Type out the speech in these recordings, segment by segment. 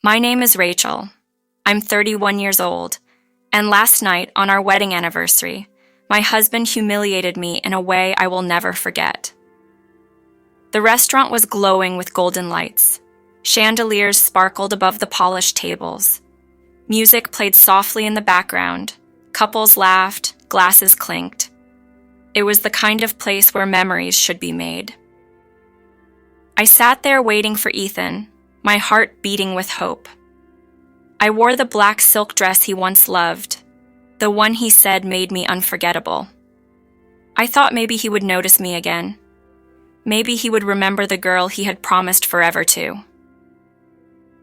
My name is Rachel. I'm 31 years old, and last night, on our wedding anniversary, my husband humiliated me in a way I will never forget. The restaurant was glowing with golden lights. Chandeliers sparkled above the polished tables. Music played softly in the background. Couples laughed, glasses clinked. It was the kind of place where memories should be made. I sat there waiting for Ethan, my heart beating with hope. I wore the black silk dress he once loved, the one he said made me unforgettable. I thought maybe he would notice me again. Maybe he would remember the girl he had promised forever to.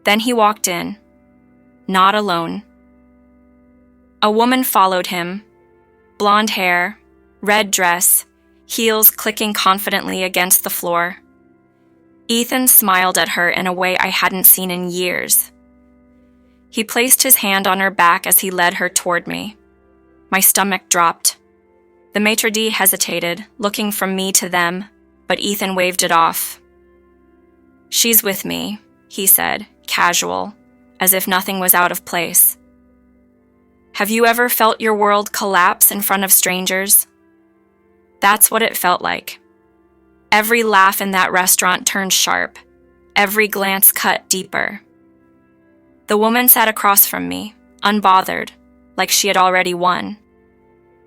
Then he walked in, not alone. A woman followed him, blonde hair, red dress, heels clicking confidently against the floor. Ethan smiled at her in a way I hadn't seen in years. He placed his hand on her back as he led her toward me. My stomach dropped. The maitre d' hesitated, looking from me to them, but Ethan waved it off. "She's with me," he said, casual, as if nothing was out of place. Have you ever felt your world collapse in front of strangers? That's what it felt like. Every laugh in that restaurant turned sharp, every glance cut deeper. The woman sat across from me, unbothered, like she had already won.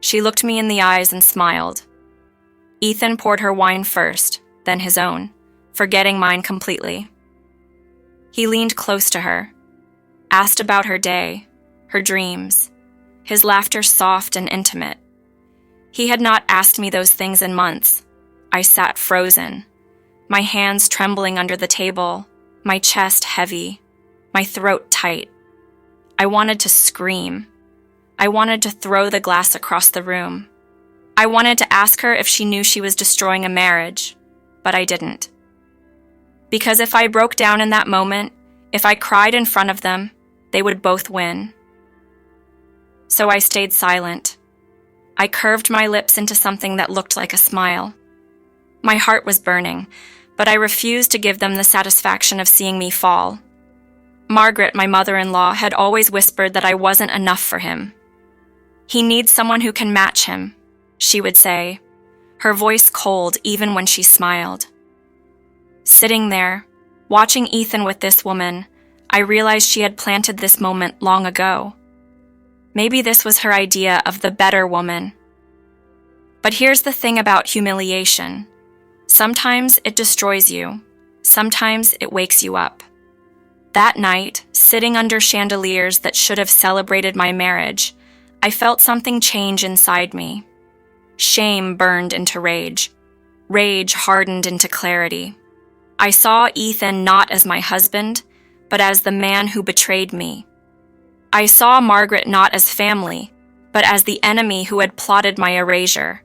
She looked me in the eyes and smiled. Ethan poured her wine first, then his own, forgetting mine completely. He leaned close to her, asked about her day, her dreams, his laughter soft and intimate. He had not asked me those things in months. I sat frozen, my hands trembling under the table, my chest heavy, my throat tight. I wanted to scream. I wanted to throw the glass across the room. I wanted to ask her if she knew she was destroying a marriage, but I didn't. Because if I broke down in that moment, if I cried in front of them, they would both win. So I stayed silent. I curved my lips into something that looked like a smile. My heart was burning, but I refused to give them the satisfaction of seeing me fall. Margaret, my mother-in-law, had always whispered that I wasn't enough for him. "He needs someone who can match him," she would say, her voice cold even when she smiled. Sitting there, watching Ethan with this woman, I realized she had planted this moment long ago. Maybe this was her idea of the better woman. But here's the thing about humiliation. Sometimes it destroys you. Sometimes it wakes you up. That night, sitting under chandeliers that should have celebrated my marriage, I felt something change inside me. Shame burned into rage. Rage hardened into clarity. I saw Ethan not as my husband, but as the man who betrayed me. I saw Margaret not as family, but as the enemy who had plotted my erasure.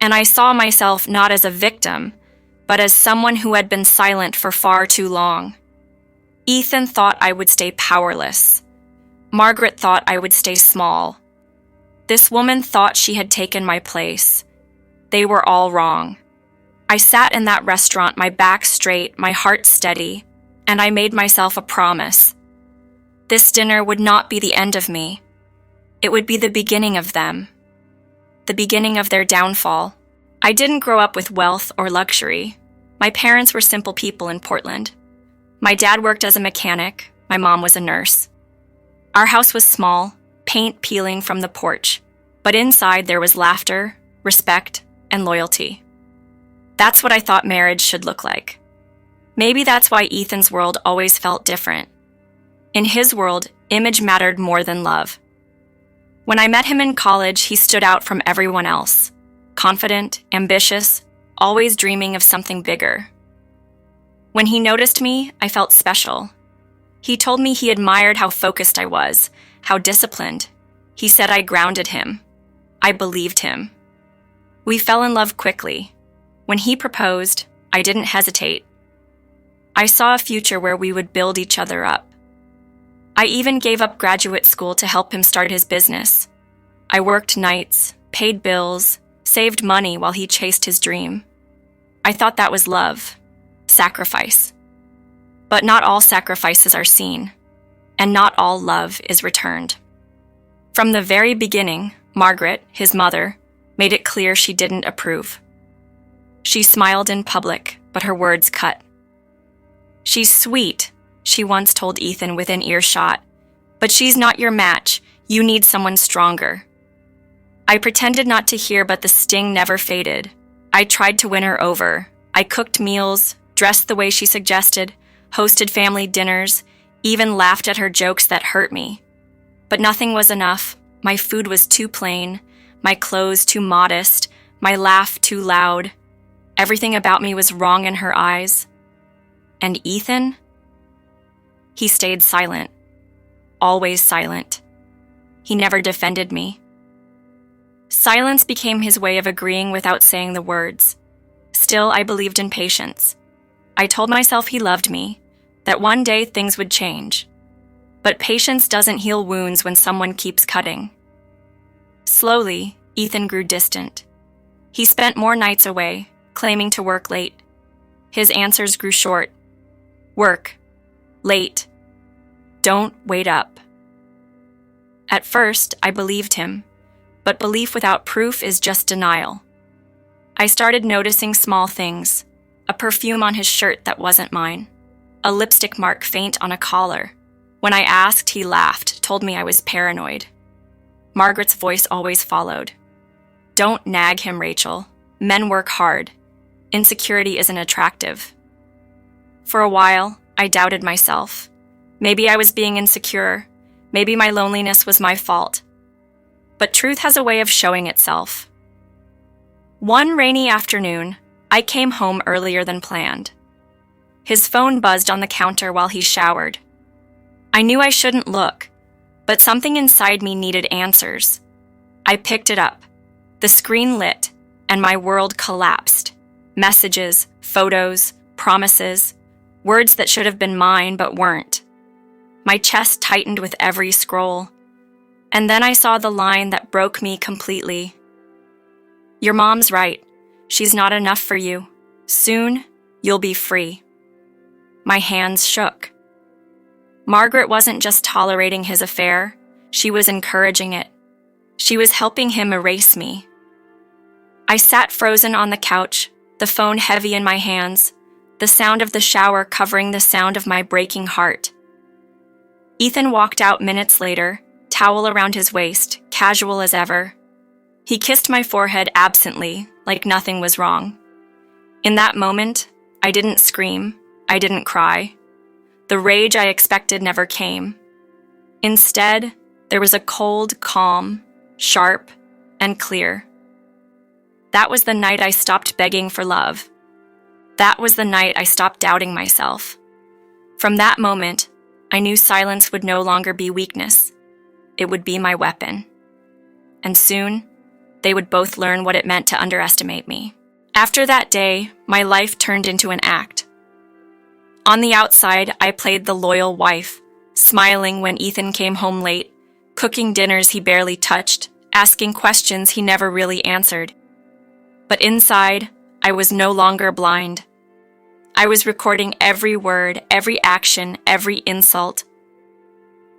And I saw myself not as a victim, but as someone who had been silent for far too long. Ethan thought I would stay powerless. Margaret thought I would stay small. This woman thought she had taken my place. They were all wrong. I sat in that restaurant, my back straight, my heart steady, and I made myself a promise. This dinner would not be the end of me. It would be the beginning of them. The beginning of their downfall. I didn't grow up with wealth or luxury. My parents were simple people in Portland. My dad worked as a mechanic. My mom was a nurse. Our house was small, paint peeling from the porch, but inside there was laughter, respect, and loyalty. That's what I thought marriage should look like. Maybe that's why Ethan's world always felt different. In his world, image mattered more than love. When I met him in college, he stood out from everyone else. Confident, ambitious, always dreaming of something bigger. When he noticed me, I felt special. He told me he admired how focused I was, how disciplined. He said I grounded him. I believed him. We fell in love quickly. When he proposed, I didn't hesitate. I saw a future where we would build each other up. I even gave up graduate school to help him start his business. I worked nights, paid bills, saved money while he chased his dream. I thought that was love, sacrifice. But not all sacrifices are seen, and not all love is returned. From the very beginning, Margaret, his mother, made it clear she didn't approve. She smiled in public, but her words cut. "She's sweet," she once told Ethan within earshot, "but she's not your match. You need someone stronger." I pretended not to hear, but the sting never faded. I tried to win her over. I cooked meals, dressed the way she suggested, hosted family dinners, even laughed at her jokes that hurt me. But nothing was enough. My food was too plain, my clothes too modest, my laugh too loud. Everything about me was wrong in her eyes. And Ethan? He stayed silent, always silent. He never defended me. Silence became his way of agreeing without saying the words. Still, I believed in patience. I told myself he loved me, that one day things would change. But patience doesn't heal wounds when someone keeps cutting. Slowly, Ethan grew distant. He spent more nights away, claiming to work late. His answers grew short. Work. Late. Don't wait up. At first, I believed him, but belief without proof is just denial. I started noticing small things, a perfume on his shirt that wasn't mine, a lipstick mark faint on a collar. When I asked, he laughed, told me I was paranoid. Margaret's voice always followed. "Don't nag him, Rachel. Men work hard. Insecurity isn't attractive." For a while, I doubted myself. Maybe I was being insecure. Maybe my loneliness was my fault. But truth has a way of showing itself. One rainy afternoon, I came home earlier than planned. His phone buzzed on the counter while he showered. I knew I shouldn't look, but something inside me needed answers. I picked it up. The screen lit, and my world collapsed. Messages, photos, promises, words that should have been mine but weren't. My chest tightened with every scroll. And then I saw the line that broke me completely. "Your mom's right. She's not enough for you. Soon, you'll be free." My hands shook. Margaret wasn't just tolerating his affair, she was encouraging it. She was helping him erase me. I sat frozen on the couch, the phone heavy in my hands, the sound of the shower covering the sound of my breaking heart. Ethan walked out minutes later, towel around his waist, casual as ever. He kissed my forehead absently, like nothing was wrong. In that moment, I didn't scream, I didn't cry. The rage I expected never came. Instead, there was a cold calm, sharp and clear. That was the night I stopped begging for love. That was the night I stopped doubting myself. From that moment, I knew silence would no longer be weakness. It would be my weapon. And soon, they would both learn what it meant to underestimate me. After that day, my life turned into an act. On the outside, I played the loyal wife, smiling when Ethan came home late, cooking dinners he barely touched, asking questions he never really answered. But inside, I was no longer blind. I was recording every word, every action, every insult.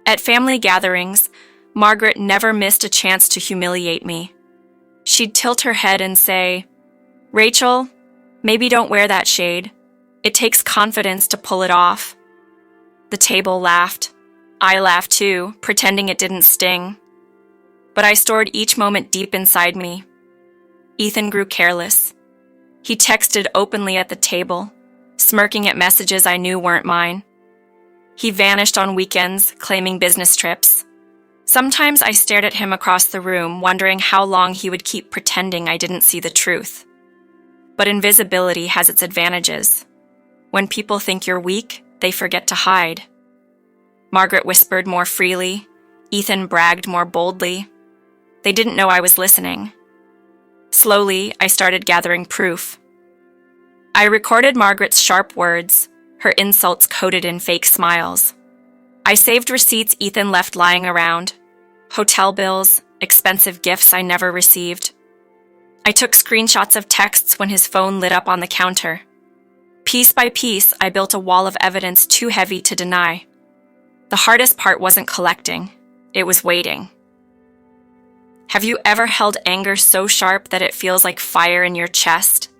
At family gatherings, Margaret never missed a chance to humiliate me. She'd tilt her head and say, "Rachel, maybe don't wear that shade. It takes confidence to pull it off." The table laughed. I laughed too, pretending it didn't sting. But I stored each moment deep inside me. Ethan grew careless. He texted openly at the table, smirking at messages I knew weren't mine. He vanished on weekends, claiming business trips. Sometimes I stared at him across the room, wondering how long he would keep pretending I didn't see the truth. But invisibility has its advantages. When people think you're weak, they forget to hide. Margaret whispered more freely. Ethan bragged more boldly. They didn't know I was listening. Slowly, I started gathering proof. I recorded Margaret's sharp words, her insults coated in fake smiles. I saved receipts Ethan left lying around, hotel bills, expensive gifts I never received. I took screenshots of texts when his phone lit up on the counter. Piece by piece, I built a wall of evidence too heavy to deny. The hardest part wasn't collecting, it was waiting. Have you ever held anger so sharp that it feels like fire in your chest?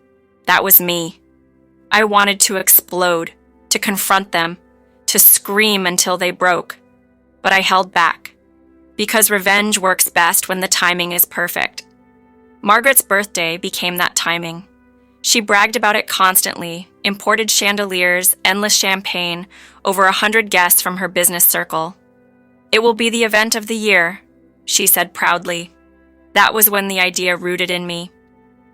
That was me. I wanted to explode, to confront them, to scream until they broke. But I held back, because revenge works best when the timing is perfect. Margaret's birthday became that timing. She bragged about it constantly, imported chandeliers, endless champagne, over 100 guests from her business circle. "It will be the event of the year," she said proudly. That was when the idea rooted in me.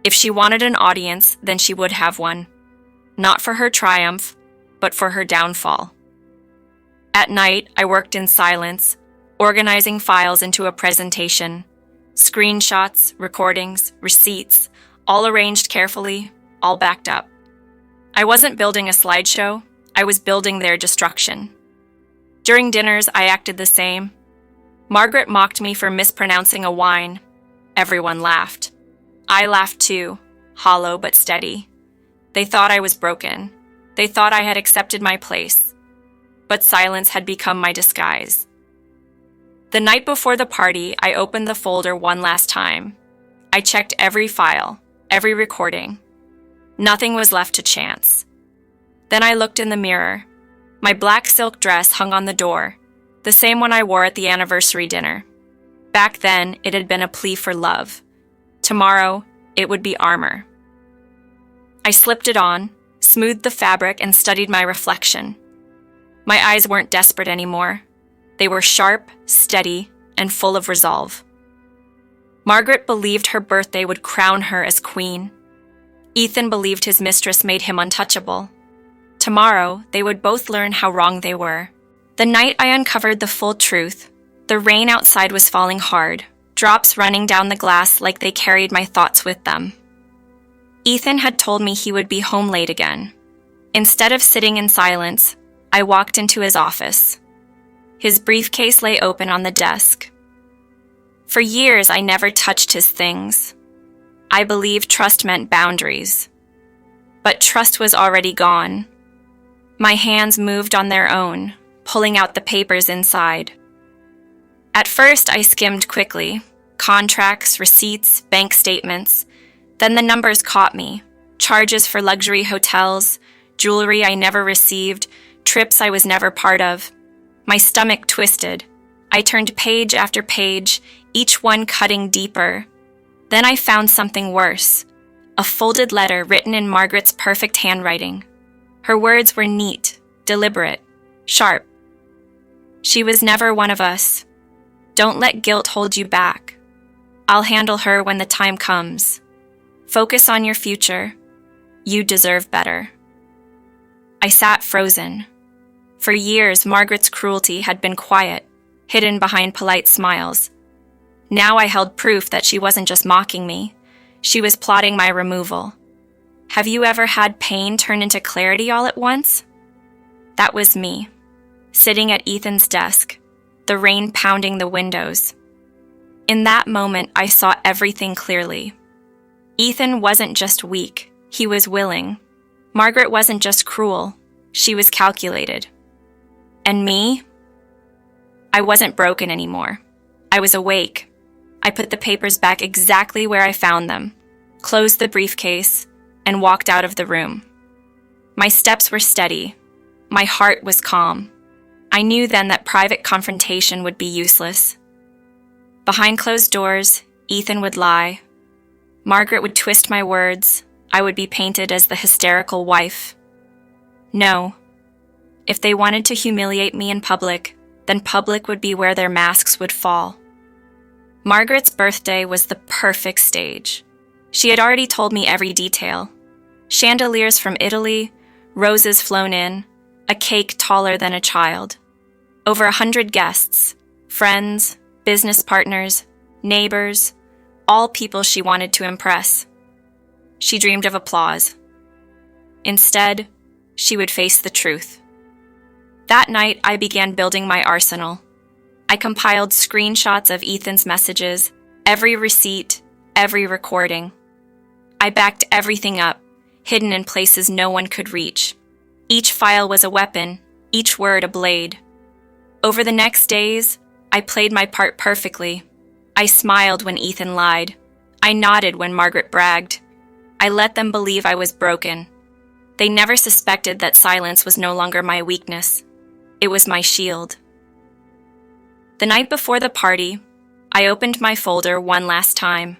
If she wanted an audience, then she would have one. Not for her triumph, but for her downfall. At night, I worked in silence, organizing files into a presentation. Screenshots, recordings, receipts, all arranged carefully, all backed up. I wasn't building a slideshow, I was building their destruction. During dinners, I acted the same. Margaret mocked me for mispronouncing a wine. Everyone laughed. I laughed too, hollow but steady. They thought I was broken. They thought I had accepted my place. But silence had become my disguise. The night before the party, I opened the folder one last time. I checked every file, every recording. Nothing was left to chance. Then I looked in the mirror. My black silk dress hung on the door, the same one I wore at the anniversary dinner. Back then, it had been a plea for love. Tomorrow, it would be armor. I slipped it on, smoothed the fabric, and studied my reflection. My eyes weren't desperate anymore. They were sharp, steady, and full of resolve. Margaret believed her birthday would crown her as queen. Ethan believed his mistress made him untouchable. Tomorrow, they would both learn how wrong they were. The night I uncovered the full truth, the rain outside was falling hard, drops running down the glass like they carried my thoughts with them. Ethan had told me he would be home late again. Instead of sitting in silence, I walked into his office. His briefcase lay open on the desk. For years, I never touched his things. I believed trust meant boundaries. But trust was already gone. My hands moved on their own, pulling out the papers inside. At first, I skimmed quickly. Contracts, receipts, bank statements. Then the numbers caught me. Charges for luxury hotels, jewelry I never received, trips I was never part of. My stomach twisted. I turned page after page, each one cutting deeper. Then I found something worse. A folded letter written in Margaret's perfect handwriting. Her words were neat, deliberate, sharp. She was never one of us. Don't let guilt hold you back. I'll handle her when the time comes. Focus on your future. You deserve better. I sat frozen. For years, Margaret's cruelty had been quiet, hidden behind polite smiles. Now I held proof that she wasn't just mocking me. She was plotting my removal. Have you ever had pain turn into clarity all at once? That was me, sitting at Ethan's desk, the rain pounding the windows. In that moment, I saw everything clearly. Ethan wasn't just weak, he was willing. Margaret wasn't just cruel, she was calculated. And me? I wasn't broken anymore. I was awake. I put the papers back exactly where I found them, closed the briefcase, and walked out of the room. My steps were steady. My heart was calm. I knew then that private confrontation would be useless. Behind closed doors, Ethan would lie. Margaret would twist my words. I would be painted as the hysterical wife. No. If they wanted to humiliate me in public, then public would be where their masks would fall. Margaret's birthday was the perfect stage. She had already told me every detail. Chandeliers from Italy, roses flown in, a cake taller than a child. Over 100 guests, friends, business partners, neighbors, all people she wanted to impress. She dreamed of applause. Instead, she would face the truth. That night, I began building my arsenal. I compiled screenshots of Ethan's messages, every receipt, every recording. I backed everything up, hidden in places no one could reach. Each file was a weapon, each word a blade. Over the next days, I played my part perfectly. I smiled when Ethan lied. I nodded when Margaret bragged. I let them believe I was broken. They never suspected that silence was no longer my weakness. It was my shield. The night before the party, I opened my folder one last time.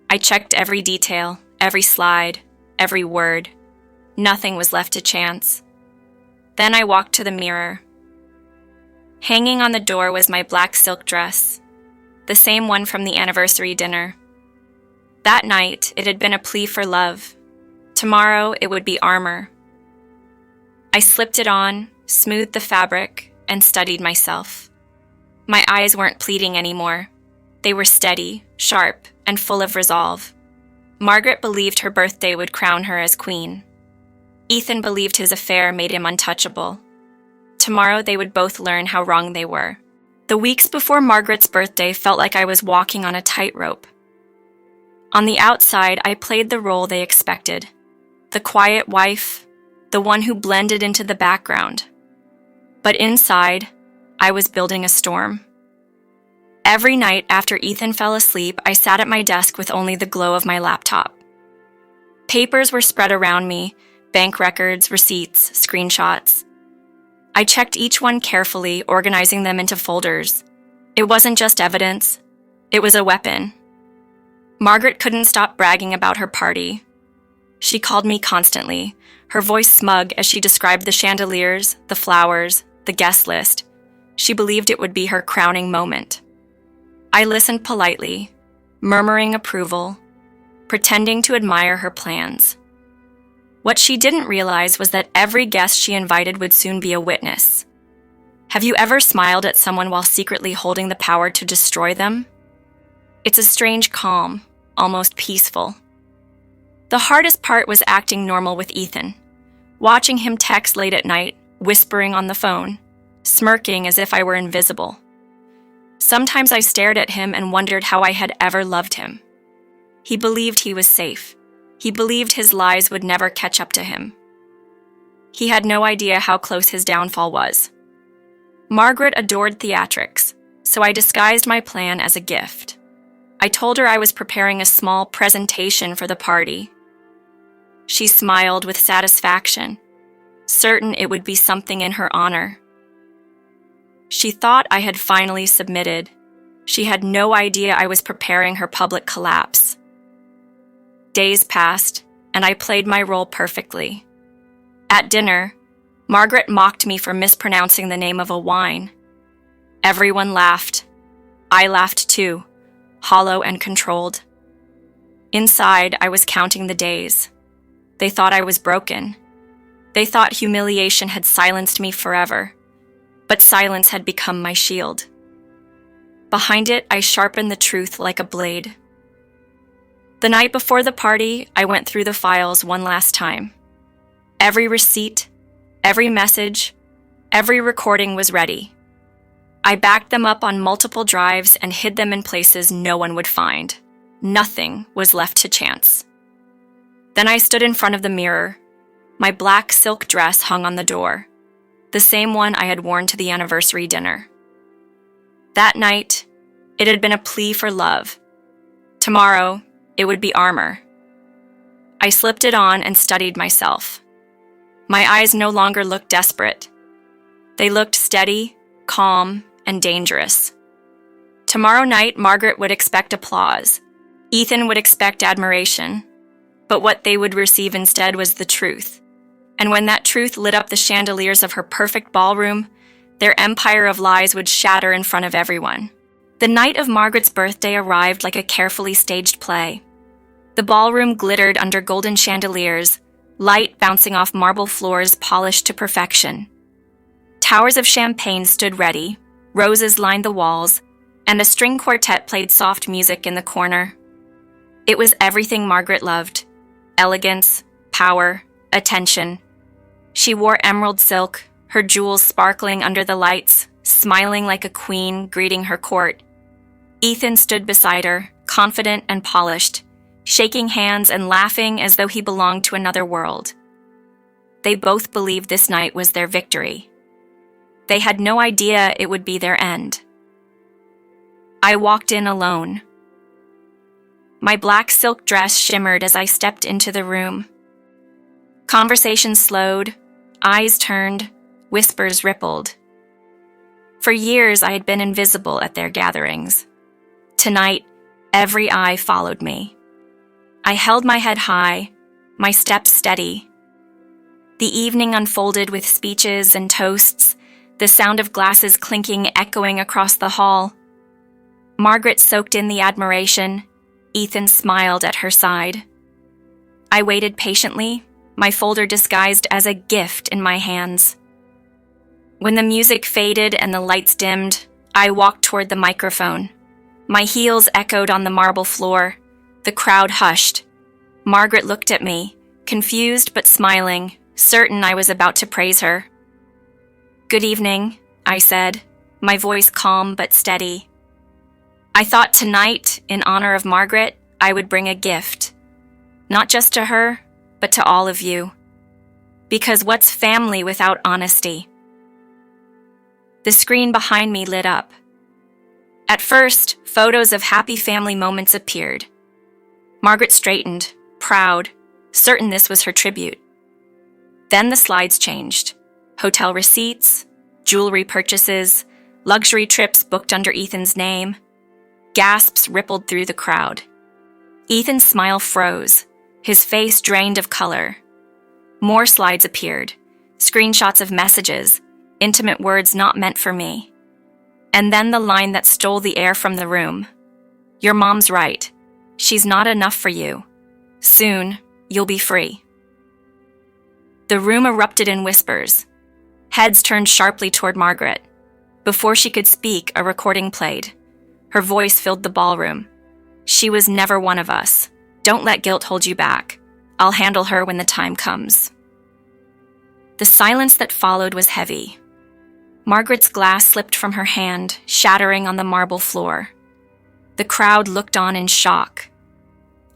I checked every detail, every slide, every word. Nothing was left to chance. Then I walked to the mirror. Hanging on the door was my black silk dress, the same one from the anniversary dinner. That night, it had been a plea for love. Tomorrow, it would be armor. I slipped it on, smoothed the fabric, and studied myself. My eyes weren't pleading anymore. They were steady, sharp, and full of resolve. Margaret believed her birthday would crown her as queen. Ethan believed his affair made him untouchable. Tomorrow they would both learn how wrong they were. The weeks before Margaret's birthday felt like I was walking on a tightrope. On the outside, I played the role they expected. The quiet wife, the one who blended into the background. But inside, I was building a storm. Every night after Ethan fell asleep, I sat at my desk with only the glow of my laptop. Papers were spread around me, bank records, receipts, screenshots. I checked each one carefully, organizing them into folders. It wasn't just evidence, it was a weapon. Margaret couldn't stop bragging about her party. She called me constantly, her voice smug as she described the chandeliers, the flowers, the guest list. She believed it would be her crowning moment. I listened politely, murmuring approval, pretending to admire her plans. What she didn't realize was that every guest she invited would soon be a witness. Have you ever smiled at someone while secretly holding the power to destroy them? It's a strange calm, almost peaceful. The hardest part was acting normal with Ethan, watching him text late at night, whispering on the phone, smirking as if I were invisible. Sometimes I stared at him and wondered how I had ever loved him. He believed he was safe. He believed his lies would never catch up to him. He had no idea how close his downfall was. Margaret adored theatrics, so I disguised my plan as a gift. I told her I was preparing a small presentation for the party. She smiled with satisfaction, certain it would be something in her honor. She thought I had finally submitted. She had no idea I was preparing her public collapse. Days passed, and I played my role perfectly. At dinner, Margaret mocked me for mispronouncing the name of a wine. Everyone laughed. I laughed too, hollow and controlled. Inside, I was counting the days. They thought I was broken. They thought humiliation had silenced me forever. But silence had become my shield. Behind it, I sharpened the truth like a blade. The night before the party, I went through the files one last time. Every receipt, every message, every recording was ready. I backed them up on multiple drives and hid them in places no one would find. Nothing was left to chance. Then I stood in front of the mirror. My black silk dress hung on the door. The same one I had worn to the anniversary dinner. That night, it had been a plea for love. Tomorrow, it would be armor. I slipped it on and studied myself. My eyes no longer looked desperate. They looked steady, calm, and dangerous. Tomorrow night, Margaret would expect applause. Ethan would expect admiration. But what they would receive instead was the truth. And when that truth lit up the chandeliers of her perfect ballroom, their empire of lies would shatter in front of everyone. The night of Margaret's birthday arrived like a carefully staged play. The ballroom glittered under golden chandeliers, light bouncing off marble floors polished to perfection. Towers of champagne stood ready, roses lined the walls, and a string quartet played soft music in the corner. It was everything Margaret loved: elegance, power, attention. She wore emerald silk, her jewels sparkling under the lights, smiling like a queen greeting her court. Ethan stood beside her, confident and polished. shaking hands and laughing as though he belonged to another world. They both believed this night was their victory. They had no idea it would be their end. I walked in alone. My black silk dress shimmered as I stepped into the room. Conversation slowed, eyes turned, whispers rippled. For years, I had been invisible at their gatherings. Tonight, every eye followed me. I held my head high, my steps steady. The evening unfolded with speeches and toasts, the sound of glasses clinking echoing across the hall. Margaret soaked in the admiration. Ethan smiled at her side. I waited patiently, my folder disguised as a gift in my hands. When the music faded and the lights dimmed, I walked toward the microphone. My heels echoed on the marble floor. The crowd hushed. Margaret looked at me, confused but smiling, certain I was about to praise her. "Good evening," I said, my voice calm but steady. I thought tonight, in honor of Margaret, I would bring a gift. Not just to her, but to all of you. Because what's family without honesty? The screen behind me lit up. At first, photos of happy family moments appeared. Margaret straightened, proud, certain this was her tribute. Then the slides changed. Hotel receipts, jewelry purchases, luxury trips booked under Ethan's name. Gasps rippled through the crowd. Ethan's smile froze, his face drained of color. More slides appeared, screenshots of messages, intimate words not meant for me. And then the line that stole the air from the room. "Your mom's right. She's not enough for you. Soon, you'll be free." The room erupted in whispers. Heads turned sharply toward Margaret. Before she could speak, a recording played. Her voice filled the ballroom. "She was never one of us. Don't let guilt hold you back. I'll handle her when the time comes." The silence that followed was heavy. Margaret's glass slipped from her hand, shattering on the marble floor. The crowd looked on in shock.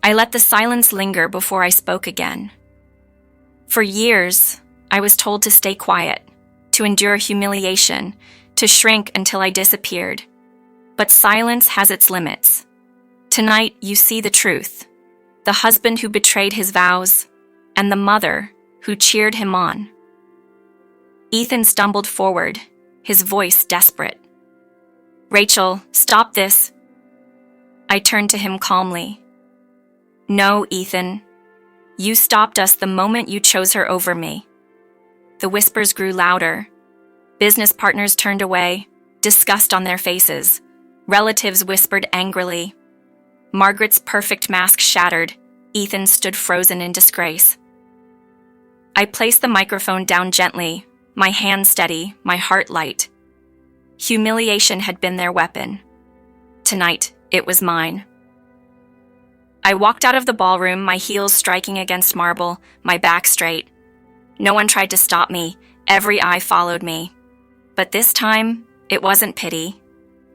I let the silence linger before I spoke again. For years, I was told to stay quiet, to endure humiliation, to shrink until I disappeared. But silence has its limits. Tonight, you see the truth. The husband who betrayed his vows, and the mother who cheered him on. Ethan stumbled forward, his voice desperate. "Rachel, stop this." I turned to him calmly. "No, Ethan. You stopped us the moment you chose her over me." The whispers grew louder. Business partners turned away, disgust on their faces. Relatives whispered angrily. Margaret's perfect mask shattered. Ethan stood frozen in disgrace. I placed the microphone down gently, my hand steady, my heart light. Humiliation had been their weapon. Tonight, it was mine. I walked out of the ballroom, my heels striking against marble, my back straight. No one tried to stop me. Every eye followed me. But this time, it wasn't pity.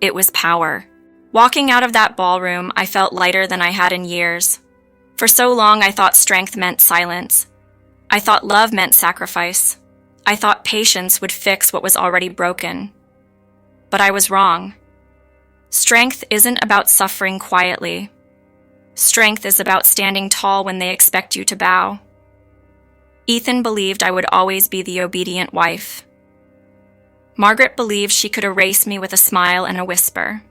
It was power. Walking out of that ballroom, I felt lighter than I had in years. For so long, I thought strength meant silence. I thought love meant sacrifice. I thought patience would fix what was already broken. But I was wrong. Strength isn't about suffering quietly. Strength is about standing tall when they expect you to bow. Ethan believed I would always be the obedient wife. Margaret believed she could erase me with a smile and a whisper.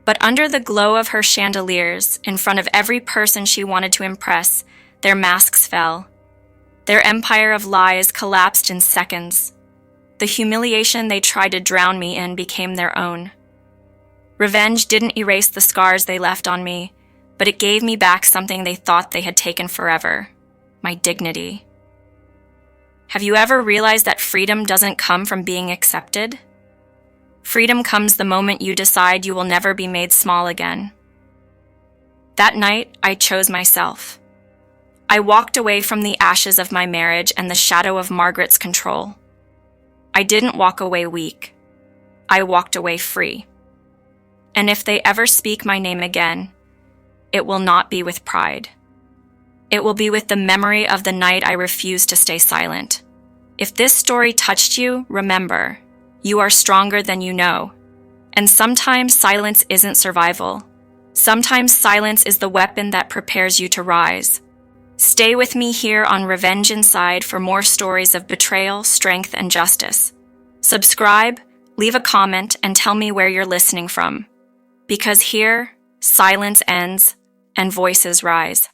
But under the glow of her chandeliers, in front of every person she wanted to impress, their masks fell. Their empire of lies collapsed in seconds. The humiliation they tried to drown me in became their own. Revenge didn't erase the scars they left on me, but it gave me back something they thought they had taken forever: my dignity. Have you ever realized that freedom doesn't come from being accepted? Freedom comes the moment you decide you will never be made small again. That night, I chose myself. I walked away from the ashes of my marriage and the shadow of Margaret's control. I didn't walk away weak. I walked away free. And if they ever speak my name again, it will not be with pride. It will be with the memory of the night I refused to stay silent. If this story touched you, remember, you are stronger than you know. And sometimes silence isn't survival. Sometimes silence is the weapon that prepares you to rise. Stay with me here on Revenge Inside for more stories of betrayal, strength, and justice. Subscribe, leave a comment, and tell me where you're listening from. Because here, silence ends and voices rise.